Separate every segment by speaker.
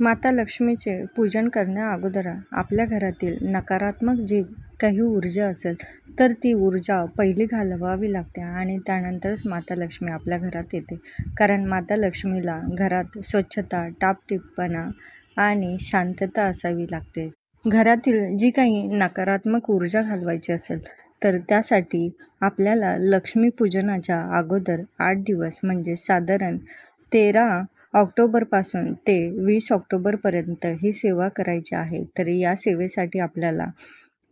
Speaker 1: माता लक्ष्मीचे पूजन करण्या अगोदर आपल्या घरातील नकारात्मक जी काही ऊर्जा असेल तर ती ऊर्जा पहिली घालवावी लागते आणि त्यानंतरच माता लक्ष्मी आपल्या घरात येते. कारण माता लक्ष्मीला घरात स्वच्छता, टापटीपपणा आणि शांतता असावी लागते. घरातील जी काही नकारात्मक ऊर्जा घालवायची असेल तर त्यासाठी आपल्याला लक्ष्मीपूजनाच्या अगोदर 8 दिवस म्हणजे साधारण 13 ऑक्टोबरपासून ते 20 ऑक्टोबरपर्यंत ही सेवा करायची आहे. तर या सेवेसाठी आपल्याला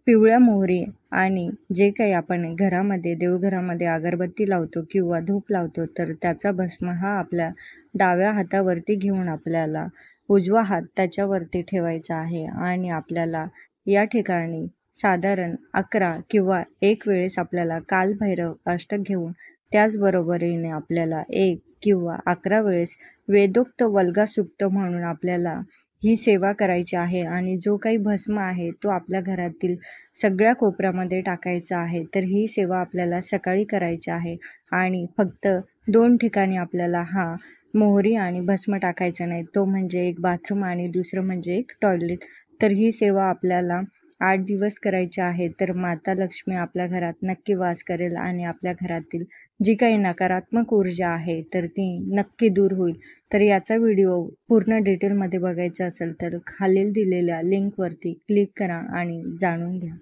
Speaker 1: पिवळ्या मोहरी आणि जे काही आपण घरामध्ये देवघरामध्ये अगरबत्ती लावतो किंवा धूप लावतो तर त्याचा भस्म हा आपल्या डाव्या हातावरती घेऊन आपल्याला उजवा हात त्याच्यावरती ठेवायचा आहे आणि आपल्याला या ठिकाणी साधारण 11 किंवा 1 वेळेस आपल्याला कालभैरव अष्टक घेऊन त्याचबरोबरीने आपल्याला 1 किंवा 11 वेळेस वेदोक्त वल्गासूक्त म्हणून आपल्याला ही सेवा करायची आहे आणि जो काही भस्म आहे तो आपल्या घरातील सगळ्या कोपऱ्यामध्ये टाकायचा आहे. तर ही सेवा आपल्याला सकाळी करायची आहे आणि फक्त 2 ठिकाणी आपल्याला हा मोहरी आणि भस्म टाकायचं नाही. तो म्हणजे एक बाथरूम आणि दुसरं म्हणजे एक टॉयलेट. तर ही सेवा आपल्याला 8 दिवस करायची आहे. तर माता लक्ष्मी आपल्या घरात नक्की वास करेल आणि आपल्या घरातील जी काही नकारात्मक ऊर्जा आहे तर ती नक्की दूर होईल. तर याचा व्हिडिओ पूर्ण डिटेलमध्ये बघायचा असेल तर खालील दिलेल्या लिंकवरती क्लिक करा आणि जाणून घ्या.